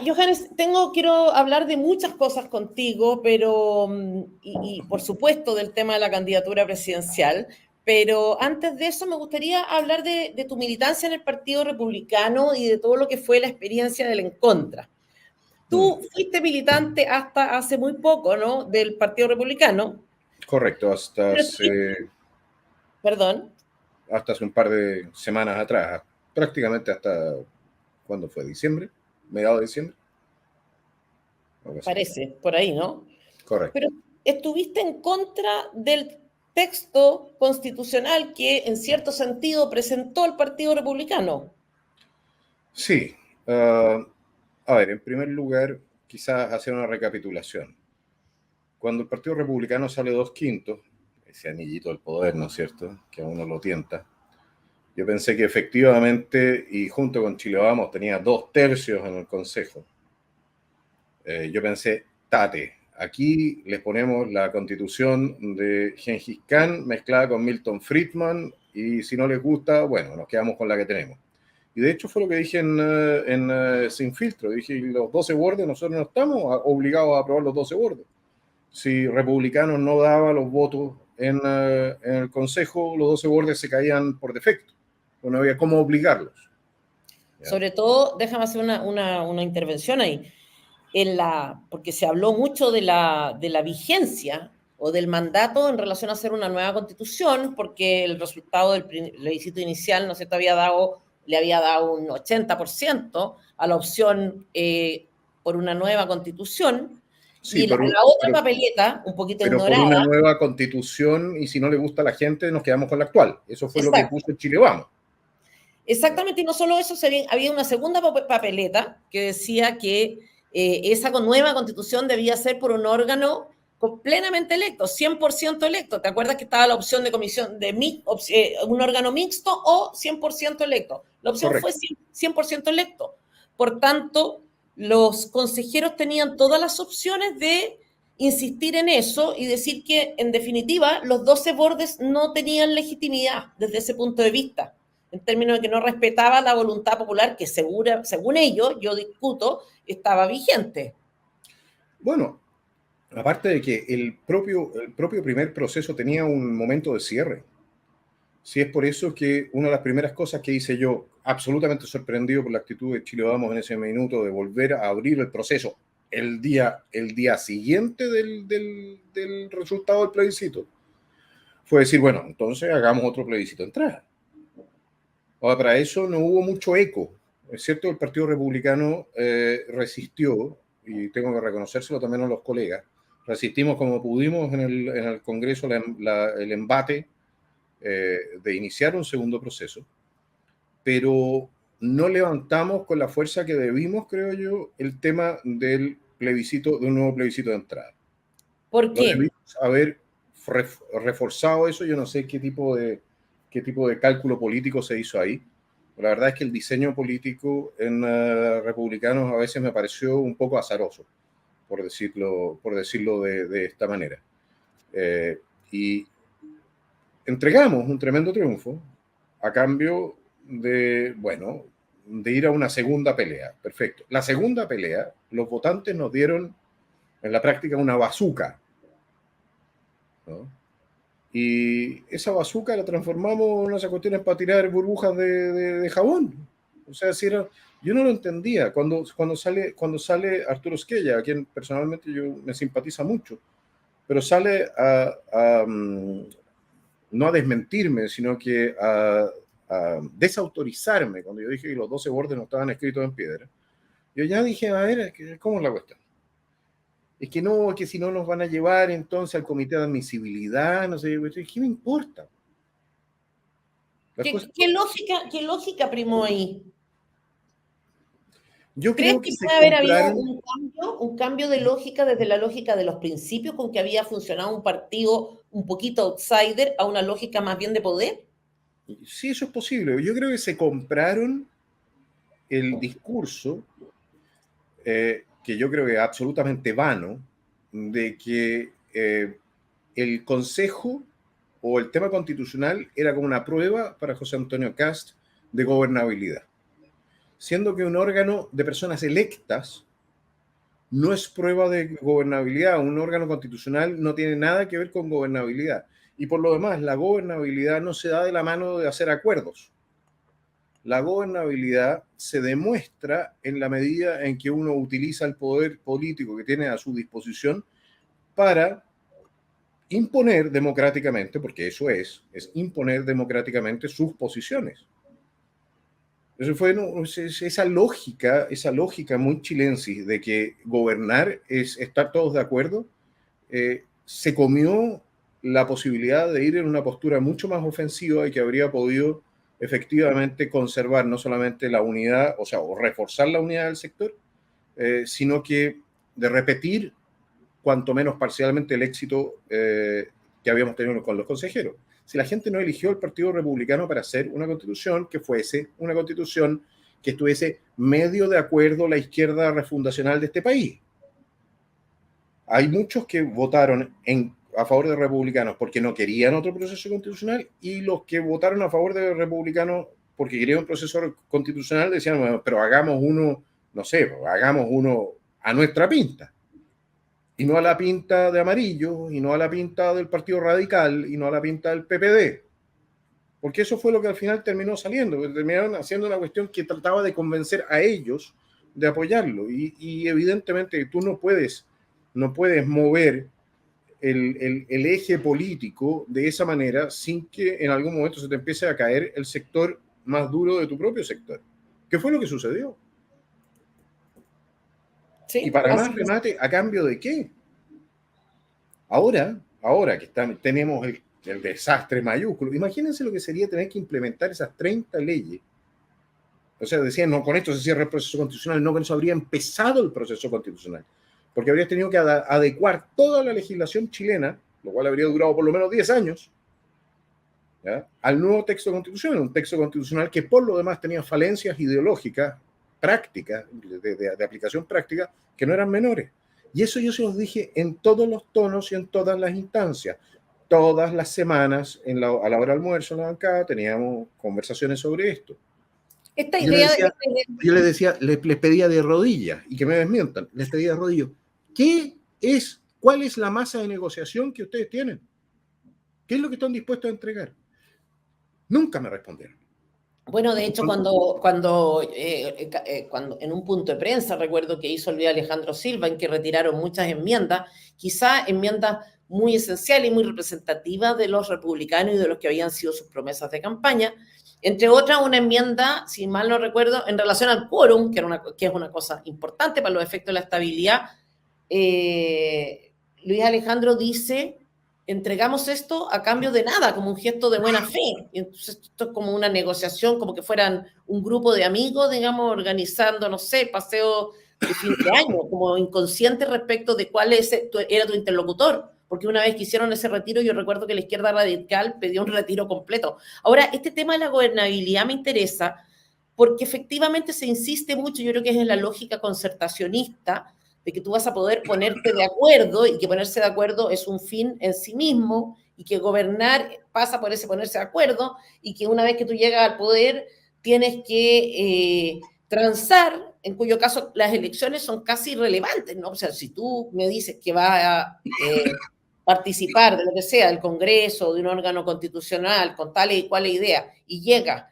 Johannes, quiero hablar de muchas cosas contigo, pero, y por supuesto del tema de la candidatura presidencial, pero antes de eso me gustaría hablar de tu militancia en el Partido Republicano y de todo lo que fue la experiencia del en contra. Tú fuiste militante hasta hace muy poco, ¿no? Del Partido Republicano. Correcto, hasta Perdón. Hasta hace un par de semanas atrás, prácticamente hasta, ¿cuándo fue? ¿Diciembre? ¿Mediados de diciembre? Parece, por ahí, ¿no? Correcto. Pero estuviste en contra del texto constitucional que, en cierto sentido, presentó el Partido Republicano. Sí. A ver, en primer lugar, quizás hacer una recapitulación. Cuando el Partido Republicano sale 2/5, ese anillito del poder, ¿no es cierto?, que a uno lo tienta, yo pensé que efectivamente, y junto con Chile Vamos tenía 2/3 en el Consejo. Yo pensé, tate, aquí les ponemos la constitución de Gengis Khan mezclada con Milton Friedman, y si no les gusta, bueno, nos quedamos con la que tenemos. Y de hecho fue lo que dije en Sin Filtro. Dije, los 12 bordes, nosotros no estamos obligados a aprobar los 12 bordes. Si Republicanos no daba los votos en el Consejo, los 12 bordes se caían por defecto. No había cómo obligarlos. ¿Ya? Sobre todo, déjame hacer una intervención ahí. Porque se habló mucho de la vigencia o del mandato en relación a hacer una nueva constitución, porque el resultado del plebiscito inicial, ¿no sé, le había dado un 80% a la opción por una nueva constitución. Sí, y la otra papeleta, un poquito pero ignorada. Por una nueva constitución, y si no le gusta a la gente, nos quedamos con la actual. Eso fue Exacto. Lo que puso Chile Vamos. Exactamente, y no solo eso, había una segunda papeleta que decía que esa nueva constitución debía ser por un órgano plenamente electo, 100% electo. ¿Te acuerdas que estaba la opción de comisión de un órgano mixto o 100% electo? La opción Correcto. Fue 100% electo. Por tanto, los consejeros tenían todas las opciones de insistir en eso y decir que, en definitiva, los 12 bordes no tenían legitimidad desde ese punto de vista, en términos de que no respetaba la voluntad popular que, según ellos, yo discuto, estaba vigente. Bueno, aparte de que el propio primer proceso tenía un momento de cierre. Sí, es por eso que una de las primeras cosas que hice yo, absolutamente sorprendido por la actitud de Chile Vamos en ese minuto, de volver a abrir el proceso el día siguiente del resultado del plebiscito, fue decir, bueno, entonces hagamos otro plebiscito de entrada. Ahora, para eso no hubo mucho eco. Es cierto, el Partido Republicano resistió, y tengo que reconocérselo también a los colegas, resistimos como pudimos en el Congreso el embate de iniciar un segundo proceso, pero no levantamos con la fuerza que debimos, creo yo, el tema del plebiscito, de un nuevo plebiscito de entrada. ¿Por qué? No debimos haber reforzado eso. Yo no sé qué tipo de cálculo político se hizo ahí. La verdad es que el diseño político en republicanos a veces me pareció un poco azaroso, por decirlo de esta manera. Y entregamos un tremendo triunfo a cambio de ir a una segunda pelea. Perfecto. La segunda pelea, los votantes nos dieron en la práctica una bazuca, ¿no? Y esa bazuca la transformamos en unas cuestiones para tirar burbujas de jabón. O sea, yo no lo entendía. Cuando sale Arturo Esquella, a quien personalmente yo me simpatiza mucho, pero sale no a desmentirme, sino que a desautorizarme cuando yo dije que los 12 bordes no estaban escritos en piedra. Yo ya dije, a ver, ¿cómo es la cuestión? Es que no, que si no nos van a llevar entonces al comité de admisibilidad, no sé, ¿qué me importa? ¿Qué lógica primó ahí? Yo creo que puede haber habido un cambio de lógica desde la lógica de los principios con que había funcionado un partido un poquito outsider a una lógica más bien de poder? Sí, eso es posible. Yo creo que se compraron el discurso, que yo creo que es absolutamente vano, de que el Consejo o el tema constitucional era como una prueba para José Antonio Kast de gobernabilidad. Siendo que un órgano de personas electas no es prueba de gobernabilidad. Un órgano constitucional no tiene nada que ver con gobernabilidad. Y por lo demás, la gobernabilidad no se da de la mano de hacer acuerdos. La gobernabilidad se demuestra en la medida en que uno utiliza el poder político que tiene a su disposición para imponer democráticamente, porque eso es imponer democráticamente sus posiciones. Eso fue esa lógica muy chilensis de que gobernar es estar todos de acuerdo, se comió la posibilidad de ir en una postura mucho más ofensiva y que habría podido efectivamente conservar no solamente la unidad, o reforzar la unidad del sector, sino que de repetir cuanto menos parcialmente el éxito que habíamos tenido con los consejeros. Si la gente no eligió el Partido Republicano para hacer una constitución que fuese una constitución que estuviese medio de acuerdo la izquierda refundacional de este país. Hay muchos que votaron a favor de republicanos porque no querían otro proceso constitucional, y los que votaron a favor de republicanos porque querían un proceso constitucional decían, bueno, pero hagamos uno, no sé, hagamos uno a nuestra pinta. Y no a la pinta de amarillo, y no a la pinta del Partido Radical, y no a la pinta del PPD. Porque eso fue lo que al final terminó saliendo. Terminaron haciendo una cuestión que trataba de convencer a ellos de apoyarlo. Y evidentemente tú no puedes mover el eje político de esa manera sin que en algún momento se te empiece a caer el sector más duro de tu propio sector. ¿Qué fue lo que sucedió? Sí, y para más remate, ¿a cambio de qué? Ahora que tenemos el desastre mayúsculo, imagínense lo que sería tener que implementar esas 30 leyes. O sea, decían, no, con esto se cierra el proceso constitucional, no, con eso habría empezado el proceso constitucional, porque habrías tenido que adecuar toda la legislación chilena, lo cual habría durado por lo menos 10 años, ¿ya?, al nuevo texto constitucional, un texto constitucional que por lo demás tenía falencias ideológicas, prácticas, de aplicación práctica, que no eran menores. Y eso yo se los dije en todos los tonos y en todas las instancias. Todas las semanas, a la hora del almuerzo en la bancada, teníamos conversaciones sobre esto. Esta idea yo les decía, les pedía de rodillas, y que me desmientan, les pedía de rodillas, ¿cuál es la masa de negociación que ustedes tienen? ¿Qué es lo que están dispuestos a entregar? Nunca me respondieron. Bueno, de hecho, cuando en un punto de prensa, recuerdo que hizo el día Alejandro Silva, en que retiraron muchas enmiendas, quizá enmiendas muy esenciales y muy representativas de los republicanos y de los que habían sido sus promesas de campaña, entre otras una enmienda, si mal no recuerdo, en relación al quórum, que es una cosa importante para los efectos de la estabilidad. Luis Alejandro dice: entregamos esto a cambio de nada, como un gesto de buena fe. Y entonces esto es como una negociación, como que fueran un grupo de amigos, digamos, organizando, no sé, paseo de fin de año, como inconsciente respecto de cuál era tu interlocutor. Porque una vez que hicieron ese retiro, yo recuerdo que la izquierda radical pidió un retiro completo. Ahora, este tema de la gobernabilidad me interesa porque efectivamente se insiste mucho, yo creo que es en la lógica concertacionista, de que tú vas a poder ponerte de acuerdo, y que ponerse de acuerdo es un fin en sí mismo, y que gobernar pasa por ese ponerse de acuerdo, y que una vez que tú llegas al poder tienes que transar, en cuyo caso las elecciones son casi irrelevantes, ¿no? O sea, si tú me dices que vas a participar de lo que sea, del Congreso, de un órgano constitucional, con tal y cual idea, y llegas,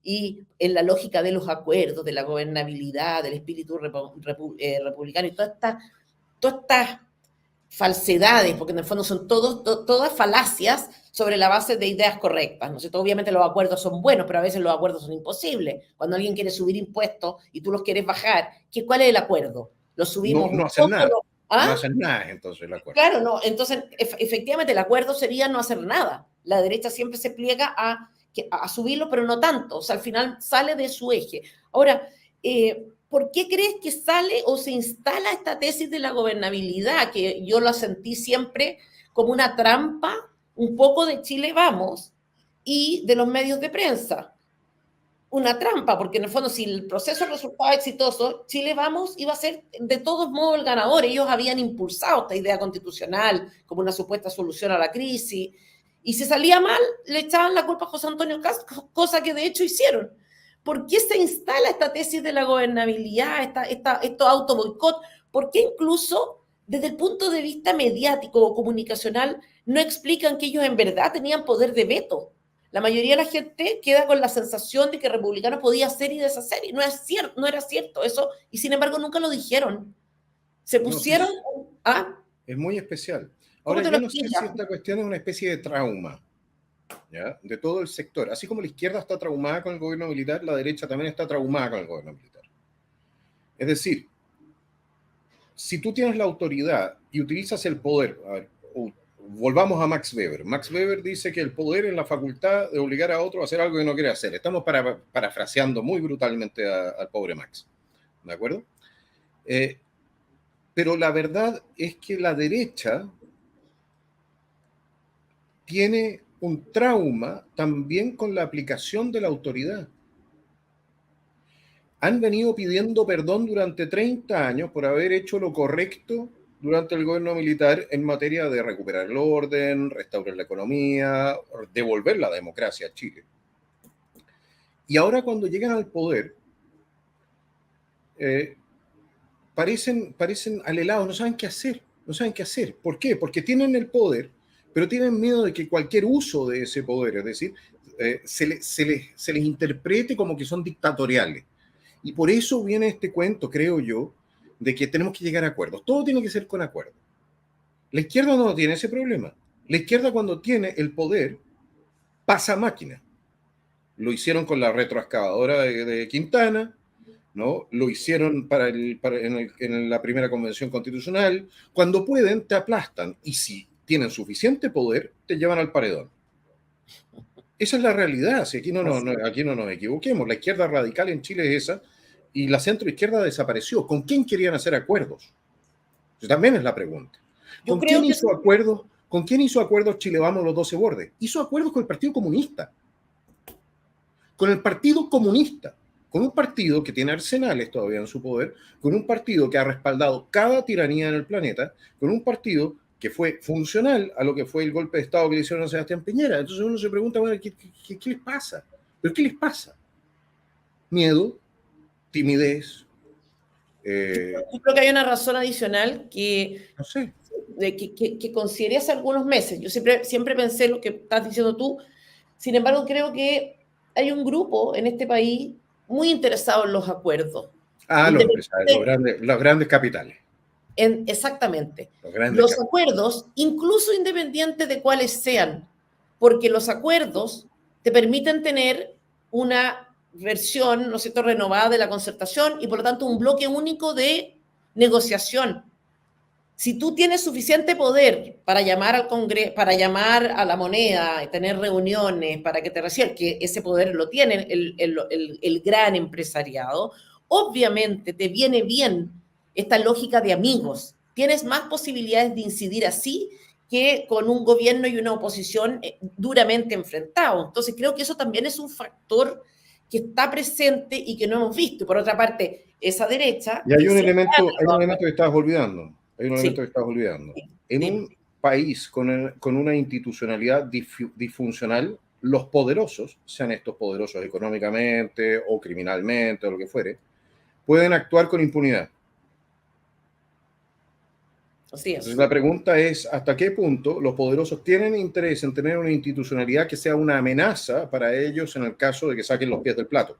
y en la lógica de los acuerdos, de la gobernabilidad, del espíritu republicano, y todas estas falsedades, porque en el fondo son todas falacias sobre la base de ideas correctas, ¿no es cierto? Obviamente los acuerdos son buenos, pero a veces los acuerdos son imposibles. Cuando alguien quiere subir impuestos y tú los quieres bajar, ¿cuál es el acuerdo? ¿Lo subimos no hacen nada. ¿Ah? No hacen nada, entonces, el acuerdo. Claro, no. Entonces, efectivamente, el acuerdo sería no hacer nada. La derecha siempre se pliega a subirlo, pero no tanto. O sea, al final sale de su eje. Ahora, ¿por qué crees que sale o se instala esta tesis de la gobernabilidad? Que yo la sentí siempre como una trampa, un poco de Chile Vamos y de los medios de prensa. Una trampa, porque en el fondo, si el proceso resultaba exitoso, Chile Vamos iba a ser de todos modos el ganador. Ellos habían impulsado esta idea constitucional como una supuesta solución a la crisis, y si salía mal, le echaban la culpa a José Antonio Kast, cosa que de hecho hicieron. ¿Por qué se instala esta tesis de la gobernabilidad, estos autoboicot? ¿por qué incluso desde el punto de vista mediático o comunicacional no explican que ellos en verdad tenían poder de veto? La mayoría de la gente queda con la sensación de que Republicano podía hacer y deshacer, y no es cierto, no era cierto eso, y sin embargo nunca lo dijeron. Se No, pusieron sí, a... es muy especial. ¿Cómo Ahora, te lo yo no sé si explicas? esta cuestión es una especie de trauma, ¿ya? De todo el sector. Así como la izquierda está traumada con el gobierno militar, la derecha también está traumada con el gobierno militar. Es decir, si tú tienes la autoridad y utilizas el poder, a ver, volvamos a Max Weber. Max Weber dice que el poder es la facultad de obligar a otro a hacer algo que no quiere hacer. Estamos parafraseando muy brutalmente al pobre Max. ¿De acuerdo? Pero la verdad es que la derecha tiene un trauma también con la aplicación de la autoridad. Han venido pidiendo perdón durante 30 años por haber hecho lo correcto durante el gobierno militar en materia de recuperar el orden, restaurar la economía, devolver la democracia a Chile. Y ahora cuando llegan al poder, parecen alelados, no saben qué hacer, no saben qué hacer. ¿Por qué? Porque tienen el poder, pero tienen miedo de que cualquier uso de ese poder, es decir, se les interprete como que son dictatoriales. Y por eso viene este cuento, creo yo, de que tenemos que llegar a acuerdos. Todo tiene que ser con acuerdo. La izquierda no tiene ese problema. La izquierda, cuando tiene el poder, pasa máquina. Lo hicieron con la retroexcavadora de Quintana, ¿no? Lo hicieron en la primera convención constitucional. Cuando pueden, te aplastan. Y si tienen suficiente poder, te llevan al paredón. Esa es la realidad. Si aquí aquí no nos equivoquemos. La izquierda radical en Chile es esa, y la centroizquierda desapareció. ¿Con quién querían hacer acuerdos? Eso también es la pregunta. Yo creo que eso... ¿Con quién hizo acuerdos Chile Vamos los 12 Bordes? Hizo acuerdos con el Partido Comunista. Con el Partido Comunista. Con un partido que tiene arsenales todavía en su poder, con un partido que ha respaldado cada tiranía en el planeta, con un partido que fue funcional a lo que fue el golpe de Estado que le hicieron a Sebastián Piñera. Entonces uno se pregunta, bueno, ¿qué les pasa? ¿Pero qué les pasa? Miedo, timidez. Yo creo que hay una razón adicional que, No sé. que consideré hace algunos meses. Yo siempre pensé lo que estás diciendo tú. Sin embargo, creo que hay un grupo en este país muy interesado en los acuerdos. Los empresarios, los grandes capitales. Exactamente. Los acuerdos, incluso independientes de cuáles sean, porque los acuerdos te permiten tener una versión, ¿no es cierto?, renovada de la concertación y por lo tanto un bloque único de negociación. Si tú tienes suficiente poder para llamar al Congreso, para llamar a la moneda y tener reuniones para que te reciban, que ese poder lo tiene el gran empresariado, obviamente te viene bien esta lógica de amigos. Tienes más posibilidades de incidir así que con un gobierno y una oposición duramente enfrentados. Entonces creo que eso también es un factor que está presente y que no hemos visto. Por otra parte, esa derecha... Y hay un elemento que estabas olvidando. Sí. En un país con una institucionalidad disfuncional, los poderosos, sean estos poderosos económicamente o criminalmente o lo que fuere, pueden actuar con impunidad. Así es. Entonces la pregunta es, ¿hasta qué punto los poderosos tienen interés en tener una institucionalidad que sea una amenaza para ellos en el caso de que saquen los pies del plato?